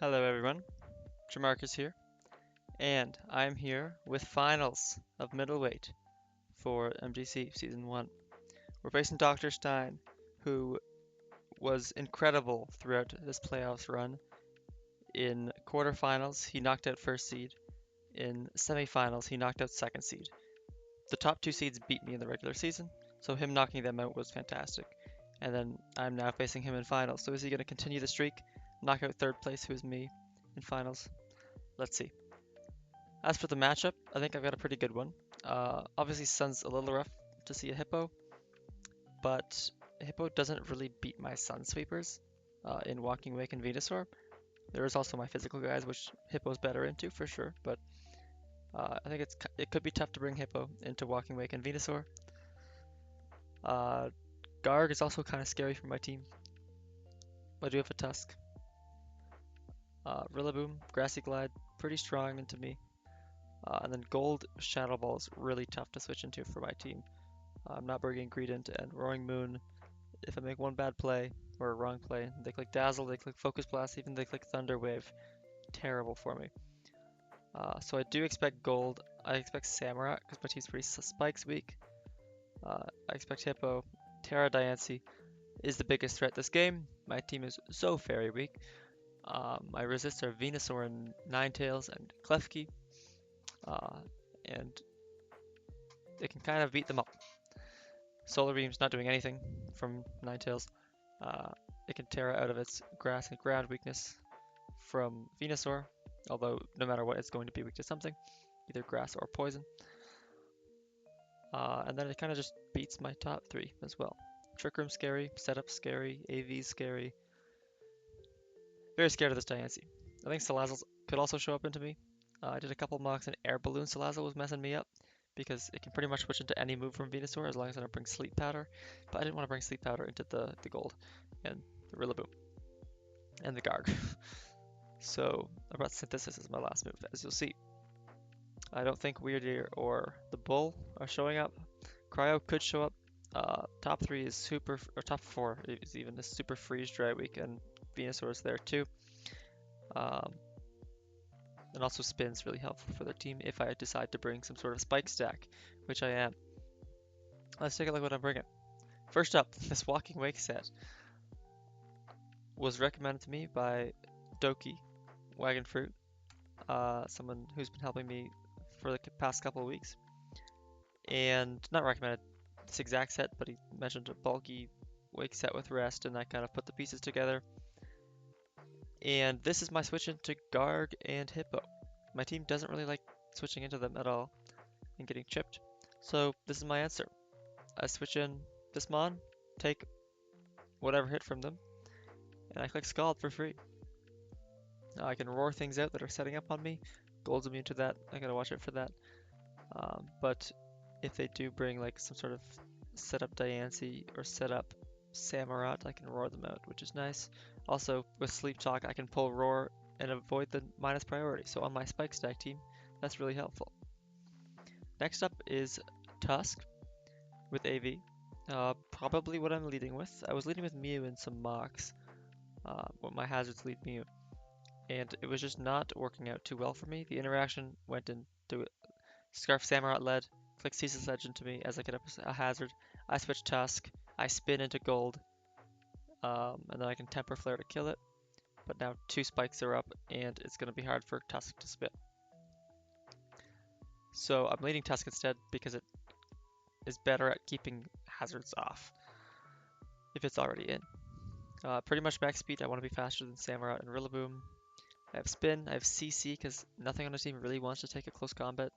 Hello everyone, Jamarcus here, and I'm here with finals of middleweight for MDC Season 1. We're facing Dr. Stein, who was incredible throughout this playoffs run. In quarterfinals, he knocked out first seed. In semifinals, he knocked out second seed. The top two seeds beat me in the regular season, so him knocking them out was fantastic. And then I'm now facing him in finals. So is he going to continue the streak, knock out third place, who's me, in finals? Let's see. As for the matchup, I think I've got a pretty good one. Obviously, Sun's a little rough to see a Hippo, but Hippo doesn't really beat my Sun sweepers in Walking Wake and Venusaur. There is also my physical guys, which Hippo's better into for sure, but I think it could be tough to bring Hippo into Walking Wake and Venusaur. Uh, Garg is also kind of scary for my team. I do have a Tusk. Rillaboom, Grassy Glide, pretty strong into me. And then Gold Shadow Ball is really tough to switch into for my team. I'm not bringing Greedent and Roaring Moon. If I make one bad play or a wrong play, they click Dazzle, they click Focus Blast, even they click Thunder Wave. Terrible for me. So I do expect Gold. I expect Samurott because my team's pretty Spikes weak. I expect Hippo. Terra Diancie is the biggest threat this game. My team is so very weak. My resists are Venusaur and Ninetales and Klefki. Uh, and they can kind of beat them up. Solar Beam's not doing anything from Ninetales. It can Terra out of its grass and ground weakness from Venusaur, although no matter what, it's going to be weak to something, either grass or poison. And then it kind of just beats my top three as well. Trick Room scary, Setup scary, AV scary. Very scared of this Diancie. I think Salazzle could also show up into me. I did a couple mocks and Air Balloon Salazzle was messing me up because it can pretty much switch into any move from Venusaur as long as I don't bring Sleep Powder. But I didn't want to bring Sleep Powder into the gold and the Rillaboom and the Garg. So Abrupt Synthesis is my last move, as you'll see. I don't think Weird Ear or the Bull are showing up. Cryo could show up. Top three is super, or top four is even a super freeze dry week, and Venusaur is there too. Um, and also Spin's really helpful for their team if I decide to bring some sort of spike stack, which I am. Let's take a look at what I'm bringing. First up, this Walking Wake set was recommended to me by Doki, Wagon Fruit, someone who's been helping me for the past couple of weeks. And not recommended this exact set, but he mentioned a bulky wake set with rest, and I kind of put the pieces together. And this is my switch into Garg and Hippo. My team doesn't really like switching into them at all and getting chipped. So this is my answer. I switch in this Mon, take whatever hit from them, and I click Scald for free. Now I can roar things out that are setting up on me. Gold's immune to that. I gotta watch out for that. But if they do bring like some sort of setup Diancie or setup Samurott, I can roar them out, which is nice. Also, with Sleep Talk, I can pull roar and avoid the minus priority. So on my Spike Stack team, that's really helpful. Next up is Tusk with AV. Probably what I'm leading with. I was leading with Mew in some mocks. What my hazards lead Mew. And it was just not working out too well for me. The interaction went into Scarf Samurott led, click Ceaseless Edge into me as I get up a hazard. I switch Tusk, I spin into Gold, and then I can Temper Flare to kill it. But now two spikes are up, and it's going to be hard for Tusk to spin. So I'm leading Tusk instead because it is better at keeping hazards off if it's already in. Pretty much max speed, I want to be faster than Samurott and Rillaboom. I have Spin, I have CC because nothing on the team really wants to take a close combat.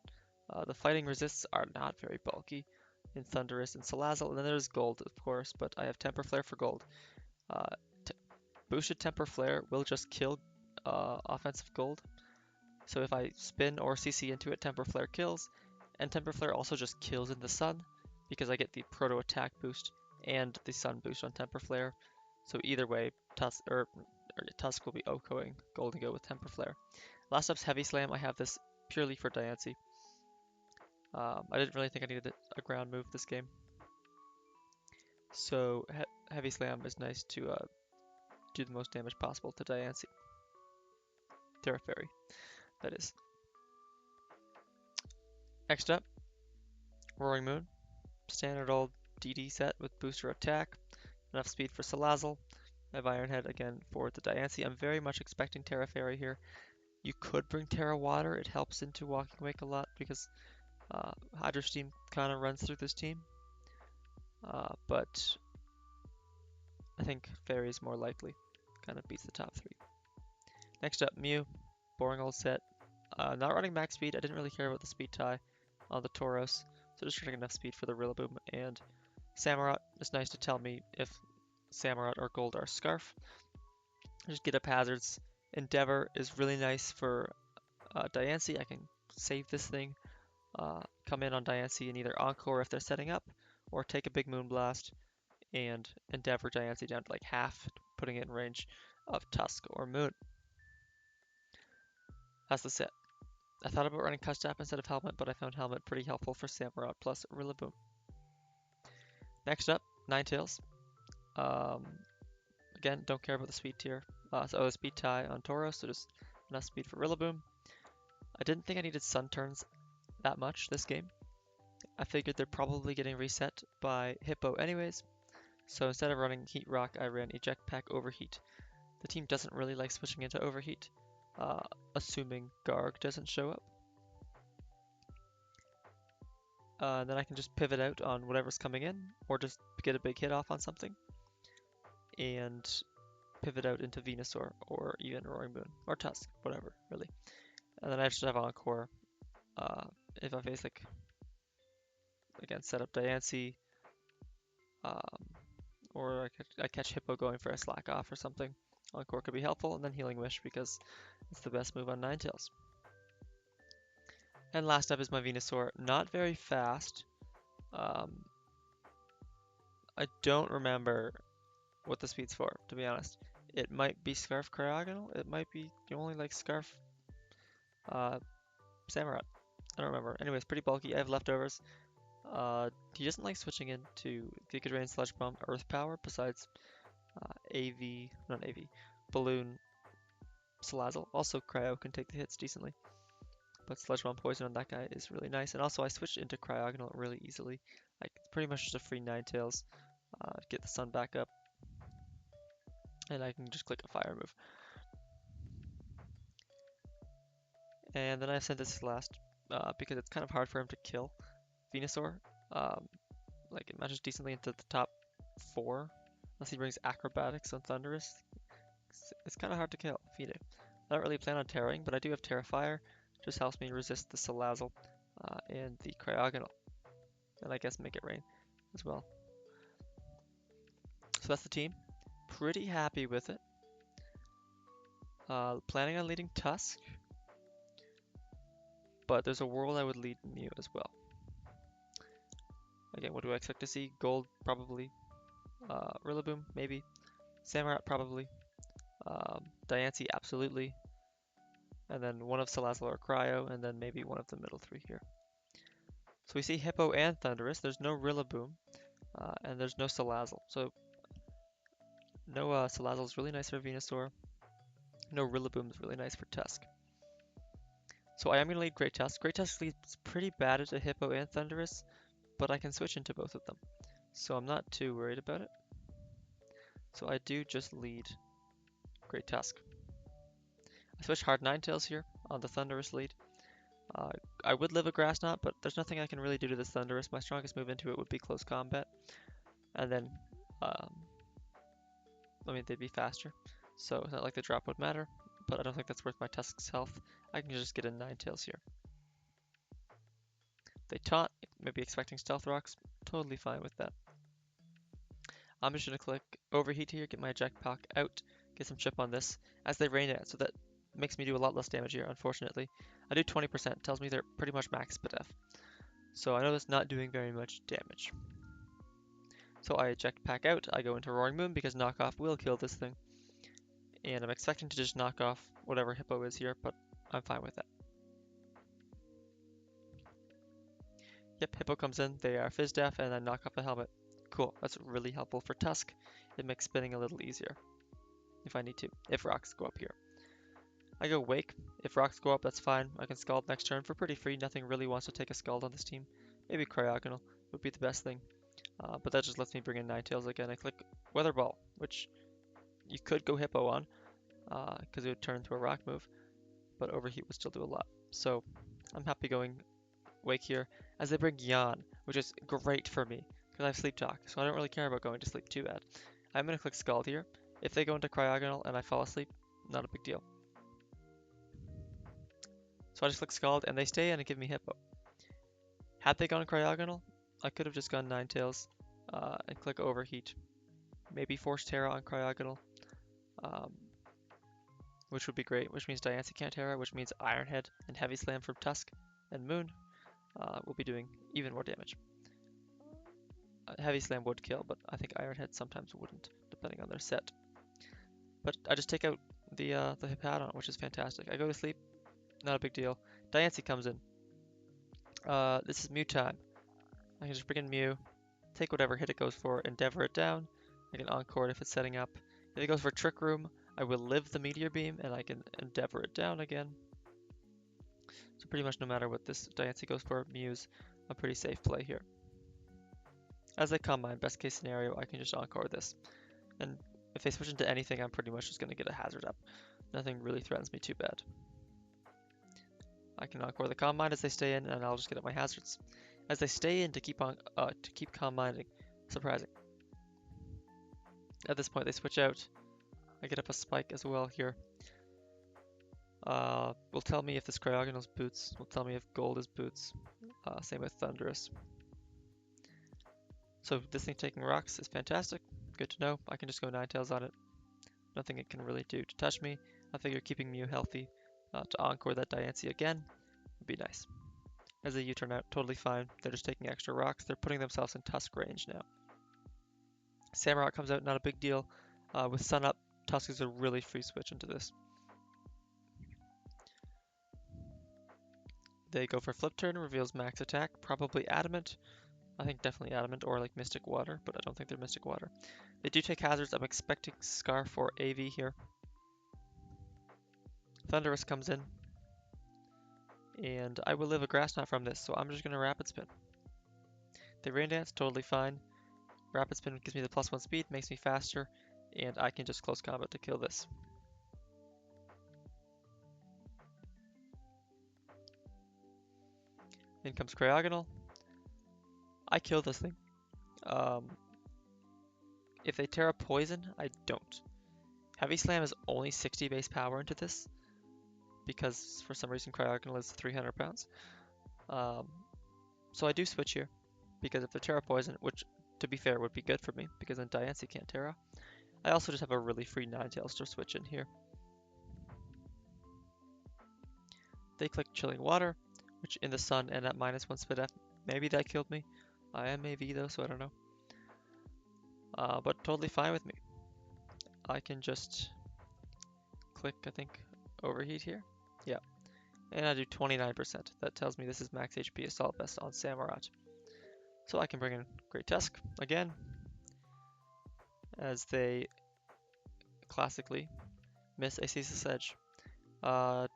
The fighting resists are not very bulky in Thundurus and Salazzle, and then there's Gold, of course, but I have Temper Flare for Gold. Uh, Boosted Temper Flare will just kill offensive Gold, so if I spin or CC into it, Temper Flare kills, and Temper Flare also just kills in the Sun, because I get the Proto Attack boost and the Sun boost on Temper Flare, so either way, Tusk will be OHKOing Gold and go with Temper Flare. Last up's Heavy Slam, I have this purely for Diancie. I didn't really think I needed a ground move this game. So Heavy Slam is nice to do the most damage possible to Diancie. Terra Fairy, that is. Next up, Roaring Moon. Standard old DD set with booster attack, enough speed for Salazzle. I have Iron Head again for the Diancie. I'm very much expecting Terra Fairy here. You could bring Terra Water. It helps into Walking Wake a lot because Hydro Steam kind of runs through this team. But I think Fairy is more likely. Kind of beats the top three. Next up, Mew. Boring old set. Not running max speed. I didn't really care about the speed tie on the Tauros. So just running enough speed for the Rillaboom and Samurott. It's nice to tell me if Samurott or Gold are Scarf. Just get up hazards. Endeavor is really nice for Diancie. I can save this thing, come in on Diancie and either Encore if they're setting up, or take a big Moonblast and Endeavor Diancie down to like half, putting it in range of Tusk or Moon. That's the set. I thought about running Custap instead of Helmet, but I found Helmet pretty helpful for Samurott plus Rillaboom. Next up, Ninetales. Again, don't care about the speed tier. So the speed tie on Tauros, so just enough speed for Rillaboom. I didn't think I needed Sun Turns that much this game. I figured they're probably getting reset by Hippo anyways, so instead of running Heat Rock, I ran Eject Pack Overheat. The team doesn't really like switching into Overheat, assuming Garg doesn't show up. Then I can just pivot out on whatever's coming in, or just get a big hit off on something, and pivot out into Venusaur, or even Roaring Moon, or Tusk, whatever, really. And then I just have Encore, if I face like, again, set up Diancie, or I catch Hippo going for a slack off or something. Encore could be helpful, and then Healing Wish because it's the best move on Ninetales. And last up is my Venusaur. Not very fast. I don't remember what the speed's for, to be honest. It might be Scarf Cryogonal. It might be only like Scarf Samurott. I don't remember. Anyways, pretty bulky. I have leftovers. He doesn't like switching into Giga Drain, Sludge Bomb, Earth Power, besides not AV, Balloon, Salazzle. Also, Cryo can take the hits decently. But Sludge Bomb Poison on that guy is really nice. And also, I switched into Cryogonal really easily. Like, pretty much just a free Ninetales. Get the sun back up. And I can just click a fire move. And then I sent this last because it's kind of hard for him to kill Venusaur. Like, it matches decently into the top 4. Unless he brings Acrobatics on Thundurus. It's kind of hard to kill, Fide. I don't really plan on Terraing, but I do have Terra Fire. Just helps me resist the Salazzle and the Cryogonal. And I guess make it rain as well. So that's the team. Pretty happy with it. Planning on leading Tusk. But there's a world I would lead Mew as well. Again, what do I expect to see? Gold, probably. Rillaboom, maybe. Samurott, probably. Diancie, absolutely. And then one of Salazzle or Cryo, and then maybe one of the middle 3 here. So we see Hippo and Thundurus. There's no Rillaboom, and there's no Salazzle. So no Salazzle is really nice for Venusaur. No Rillaboom is really nice for Tusk. So I am going to lead Great Tusk. Great Tusk leads pretty bad at a Hippo and Thundurus, but I can switch into both of them. So I'm not too worried about it. So I do just lead Great Tusk. I switch hard Ninetales here on the Thundurus lead. I would live a Grass Knot, but there's nothing I can really do to this Thundurus. My strongest move into it would be Close Combat. And then, they'd be faster. So it's not like the drop would matter, but I don't think that's worth my Tusk's health. I can just get a Ninetales here. They taunt, maybe expecting Stealth Rocks. Totally fine with that. I'm just going to click Overheat here, get my Eject Pack out, get some chip on this as they rain out, so that makes me do a lot less damage here, unfortunately. I do 20%, tells me they're pretty much max PDF. So I know that's not doing very much damage. So I Eject Pack out, I go into Roaring Moon because knockoff will kill this thing. And I'm expecting to just knock off whatever Hippo is here, but I'm fine with that. Yep, Hippo comes in, they are Fizz Def, and then knock off the helmet. Cool, that's really helpful for Tusk. It makes spinning a little easier if I need to, if rocks go up here. I go Wake. If rocks go up, that's fine. I can Scald next turn for pretty free. Nothing really wants to take a Scald on this team. Maybe Cryogonal would be the best thing. But that just lets me bring in Ninetales again. I click Weather Ball, which you could go Hippo on, because it would turn into a rock move, but Overheat would still do a lot. So I'm happy going Wake here, as they bring Yawn, which is great for me, because I have Sleep Talk, so I don't really care about going to sleep too bad. I'm going to click Scald here. If they go into Cryogonal and I fall asleep, not a big deal. So I just click Scald, and they stay in and give me Hippo. Had they gone Cryogonal, I could have just gone Ninetales and click Overheat. Maybe Force Terra on Cryogonal, um, which would be great, which means Diancie can't Terra, which means Ironhead and Heavy Slam from Tusk and Moon will be doing even more damage. Heavy Slam would kill, but I think Ironhead sometimes wouldn't, depending on their set. But I just take out the Hippowdon, which is fantastic. I go to sleep, not a big deal. Diancie comes in. This is Mew time. I can just bring in Mew, take whatever hit it goes for, Endeavor it down. I can Encore it if it's setting up. If it goes for Trick Room, I will live the Meteor Beam, and I can Endeavor it down again. So pretty much no matter what this Diancie goes for, Mew's a pretty safe play here. As I come mine, best case scenario, I can just Encore this. And if they switch into anything, I'm pretty much just going to get a Hazard up. Nothing really threatens me too bad. I can Encore the Calm Mind as they stay in, and I'll just get up my Hazards. As they stay in to keep Calm Minding. Surprising. At this point, they switch out. I get up a Spike as well here. Will tell me if this Cryogonal's Boots. Will tell me if Gold is Boots. Same with Thunderous. So this thing taking rocks is fantastic. Good to know. I can just go Ninetales on it. Nothing it can really do to touch me. I figure keeping Mew healthy to Encore that Diancie again would be nice. As they U-turn out, totally fine. They're just taking extra rocks. They're putting themselves in Tusk range now. Samurott comes out, not a big deal. With Sun up, Tusk is a really free switch into this. They go for Flip Turn, reveals max attack, probably Adamant. I think definitely Adamant or like Mystic Water, but I don't think they're Mystic Water. They do take hazards. I'm expecting Scarf or AV here. Thunderous comes in, and I will live a Grass Knot from this, so I'm just going to Rapid Spin. They Rain Dance, totally fine. Rapid Spin gives me the +1 speed, makes me faster, and I can just close combat to kill this. In comes Cryogonal. I kill this thing. If they Terra Poison, I don't. Heavy Slam is only 60 base power into this, because for some reason Cryogonal is 300 pounds. So I do switch here, because if they Terra Poison, which to be fair would be good for me, because then Diancie can't Terra, I also just have a really free Ninetales to switch in here. They click Chilling Water, which in the sun and at -1 spit F, maybe that killed me. I am AV though, so I don't know. But totally fine with me. I can just click, I think, Overheat here. Yeah. And I do 29%. That tells me this is max HP Assault Vest on Samurott. So I can bring in Great Tusk again, as they classically miss a Ceaseless Edge. I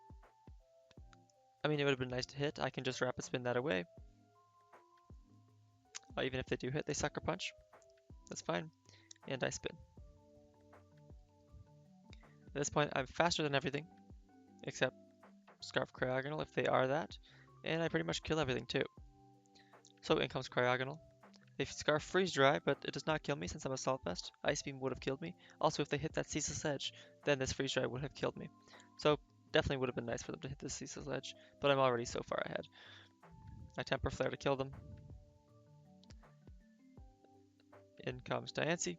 mean, it would have been nice to hit. I can just Rapid Spin that away. Even if they do hit, they Sucker Punch. That's fine. And I spin. At this point, I'm faster than everything, except Scarf Cryogonal if they are that. And I pretty much kill everything too. So in comes Cryogonal. They Scarf Freeze Dry, but it does not kill me since I'm Assault Vest. Ice Beam would have killed me. Also, if they hit that Ceaseless Edge, then this Freeze Dry would have killed me. So definitely would have been nice for them to hit this Ceaseless Edge, but I'm already so far ahead. I Temper Flare to kill them. In comes Diancie.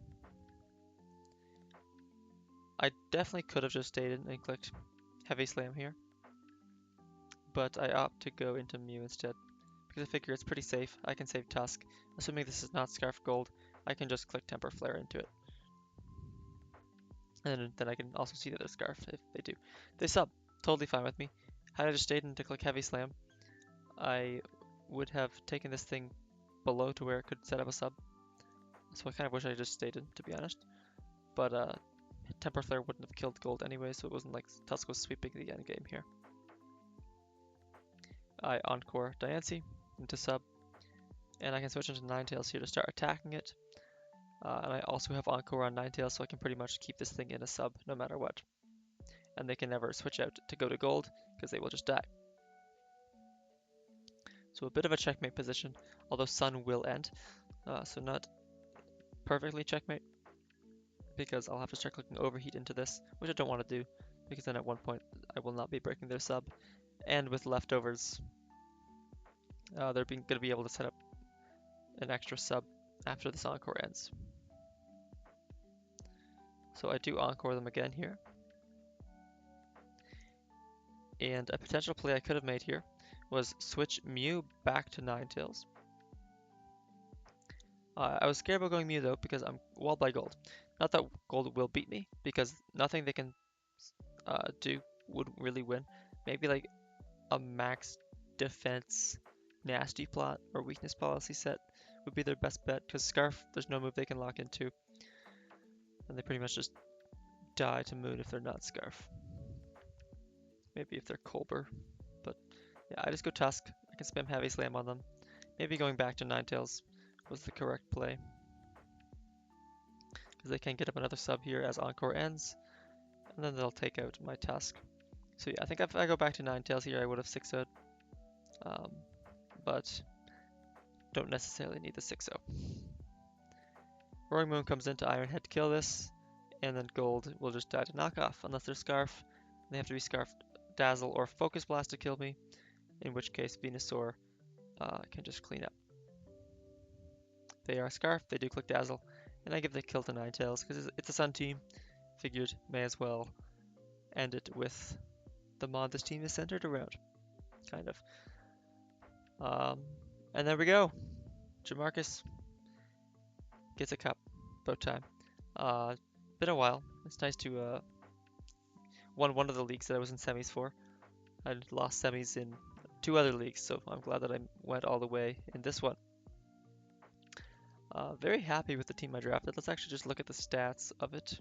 I definitely could have just stayed in and clicked Heavy Slam here, but I opt to go into Mew instead, because I figure it's pretty safe. I can save Tusk. Assuming this is not Scarf Gold, I can just click Temper Flare into it. And then I can also see that it's Scarf if they do. They sub, totally fine with me. Had I just stayed in to click Heavy Slam, I would have taken this thing below to where it could set up a sub. So I kind of wish I just stayed in, to be honest. But Temper Flare wouldn't have killed gold anyway, so it wasn't like Tusk was sweeping the end game here. I Encore Diancie into sub, and I can switch into Ninetales here to start attacking it. And I also have Encore on Ninetales, so I can pretty much keep this thing in a sub no matter what. And they can never switch out to go to gold, because they will just die. So a bit of a checkmate position, although Sun will end. So not perfectly checkmate, because I'll have to start clicking Overheat into this, which I don't want to do, because then at one point I will not be breaking their sub. And with leftovers, they're going to be able to set up an extra sub after this Encore ends. So I do Encore them again here. And a potential play I could have made here was switch Mew back to Ninetales. I was scared about going Mew though, because I'm walled by gold. Not that gold will beat me, because nothing they can do would really win. Maybe like a max defense nasty plot or weakness policy set would be their best bet, because Scarf, there's no move they can lock into. And they pretty much just die to Moon if they're not Scarf. Maybe if they're Colbur. But yeah, I just go Tusk. I can spam Heavy Slam on them. Maybe going back to Ninetales was the correct play, because they can get up another sub here as Encore ends, and then they'll take out my Tusk. So yeah, I think if I go back to Ninetales here, I would have 6-0'd, but don't necessarily need the 6-0. Roaring Moon comes into Iron Head to kill this, and then Gold will just die to knockoff, unless they're Scarf. They have to be Scarf, Dazzle, or Focus Blast to kill me, in which case Venusaur can just clean up. They are Scarf, they do click Dazzle, and I give the kill to Ninetales, because it's a Sun team. Figured may as well end it with the mod this team is centered around, kind of. And there we go. Jamarcus gets a cup. About time. Been a while. It's nice to won one of the leagues that I was in semis for. I lost semis in 2 other leagues, so I'm glad that I went all the way in this one. Very happy with the team I drafted. Let's actually just look at the stats of it.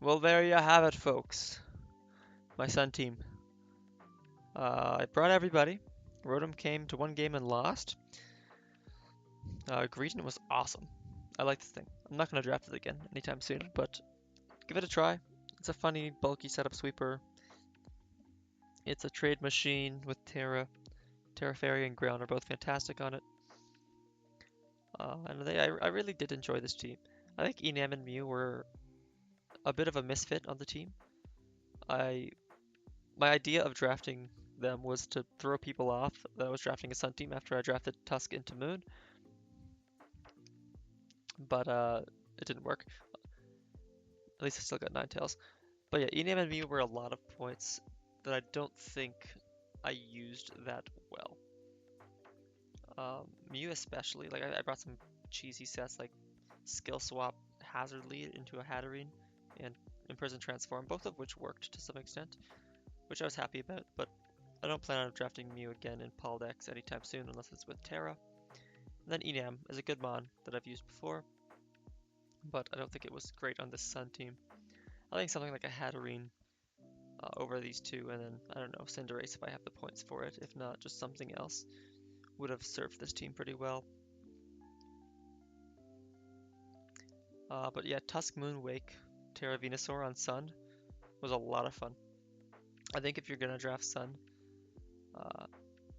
Well, there you have it, folks. My Sun team. I brought everybody. Rotom came to 1 game and lost. Greedent was awesome. I like this thing. I'm not going to draft it again anytime soon, but give it a try. It's a funny, bulky setup sweeper. It's a trade machine with Terra. Terra Fairy and Ground are both fantastic on it. And I really did enjoy this team. I think Enam and Mew were a bit of a misfit on the team. My idea of drafting them was to throw people off that I was drafting a Sun team after I drafted Tusk into Moon. But it didn't work. At least I still got Ninetales. But yeah, Enam and Mew were a lot of points that I don't think I used that well. Mew especially, like I brought some cheesy sets like Skill Swap Hazard Lead into a Hatterene and Imprison Transform, both of which worked to some extent, which I was happy about, but I don't plan on drafting Mew again in Paldex anytime soon unless it's with Terra. And then Enam is a good mon that I've used before, but I don't think it was great on this Sun team. I think something like a Hatterene over these two, and then, I don't know, Cinderace if I have the points for it. If not, just something else would have served this team pretty well. But yeah, Tusk, Moon, Wake, Terra, Venusaur on Sun was a lot of fun. I think if you're going to draft Sun,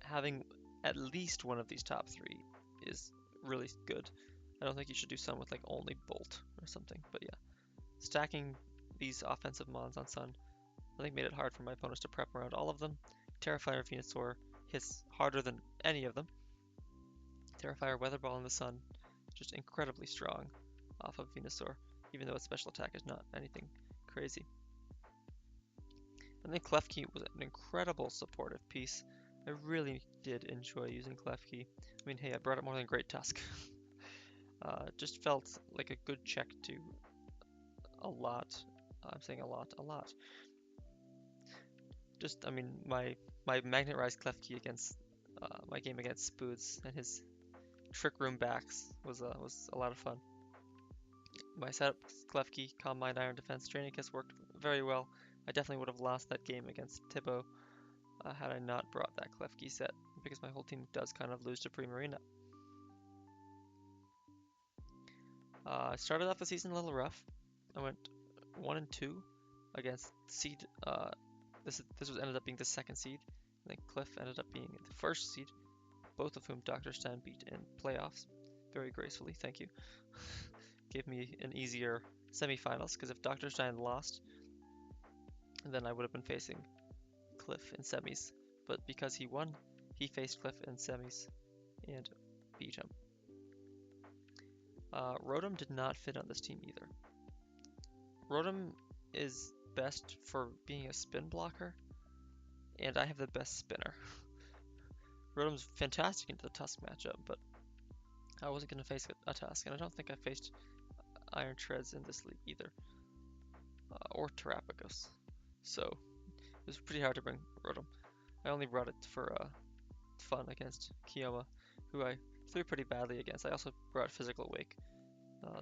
having at least one of these top 3 is really good. I don't think you should do Sun with like only Bolt or something, but yeah. Stacking these offensive mons on Sun, I think made it hard for my opponents to prep around all of them. Terrifier Venusaur hits harder than any of them. Terrifier Weather Ball in the Sun, just incredibly strong off of Venusaur, even though its special attack is not anything crazy. And then Klefki was an incredible supportive piece. I really did enjoy using Klefki. I mean, hey, I brought it more than Great Tusk. Just felt like a good check to a lot. I'm saying a lot. Just, I mean, my Magnet Rise Klefki against my game against Spoods and his Trick Room backs was a lot of fun. My setup, Klefki, Calm Mind, Iron Defense, Training Kiss worked very well. I definitely would have lost that game against Tibbo had I not brought that Klefki set, because my whole team does kind of lose to Primarina. I started off the season a little rough. I went 1-2 against seed. This was ended up being the second seed. And then Cliff ended up being the first seed, both of whom Dr. Stein beat in playoffs very gracefully. Thank you. Gave me an easier semifinals, because if Dr. Stein lost, then I would have been facing Cliff in semis. But because he won, he faced Cliff in semis and beat him. Rotom did not fit on this team either. Rotom is best for being a spin blocker, and I have the best spinner. Rotom's fantastic into the Tusk matchup, but I wasn't going to face a Tusk, and I don't think I faced Iron Treads in this league either, or Terrapagos. So it was pretty hard to bring Rotom. I only brought it for fun against Kioma, who I threw pretty badly against. I also brought Physical Wake.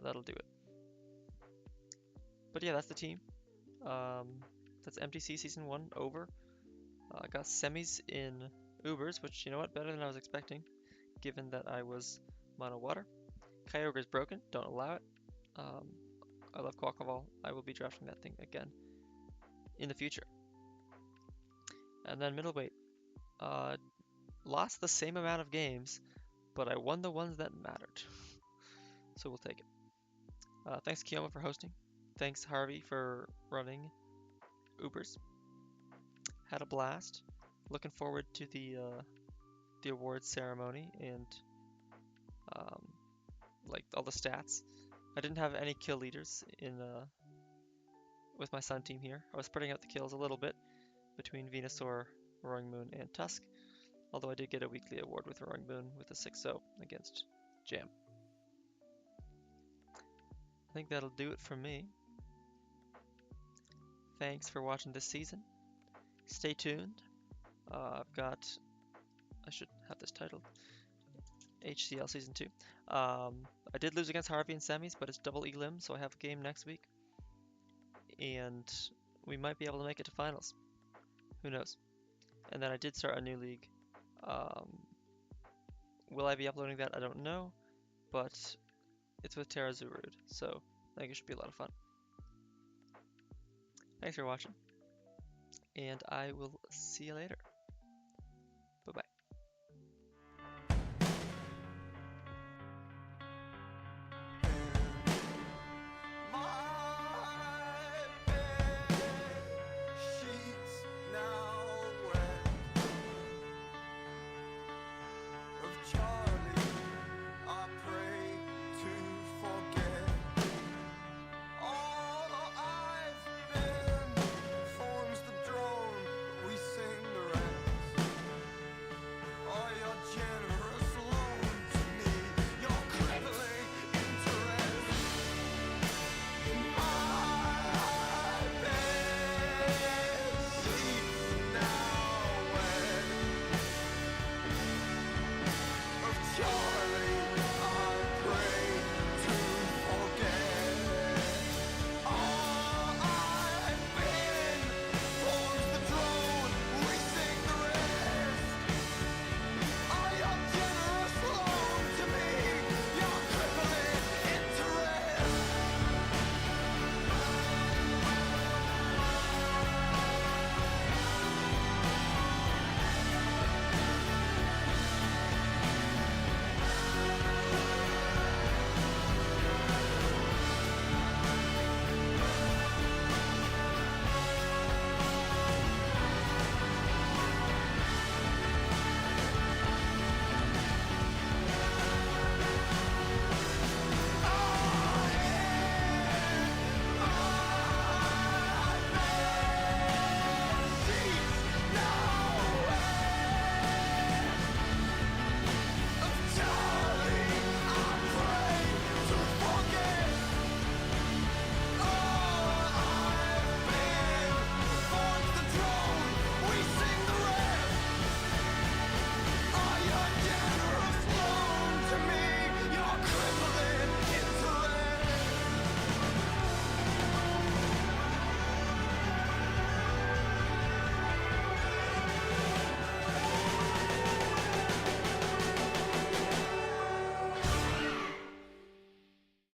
That'll do it. But yeah, that's the team. That's MDC Season 1 over. I got semis in Ubers, which, you know what, better than I was expecting, given that I was mono water. Kyogre's broken, don't allow it. I love Quackball. I will be drafting that thing again in the future. And then middleweight. Lost the same amount of games, but I won the ones that mattered. So we'll take it. Thanks Kioma for hosting. Thanks Harvey for running Ubers. Had a blast. Looking forward to the awards ceremony and like all the stats. I didn't have any kill leaders in with my Sun team here. I was spreading out the kills a little bit between Venusaur, Roaring Moon, and Tusk. Although I did get a weekly award with Roaring Moon with a 6-0 against Jam. I think that'll do it for me. Thanks for watching this season. Stay tuned. I should have this titled HCL Season 2. I did lose against Harvey in semis, but it's double elim, so I have a game next week. And we might be able to make it to finals. Who knows? And then I did start a new league. Will I be uploading that? I don't know, but it's with Terra Zurud, so I think it should be a lot of fun. Thanks for watching, and I will see you later.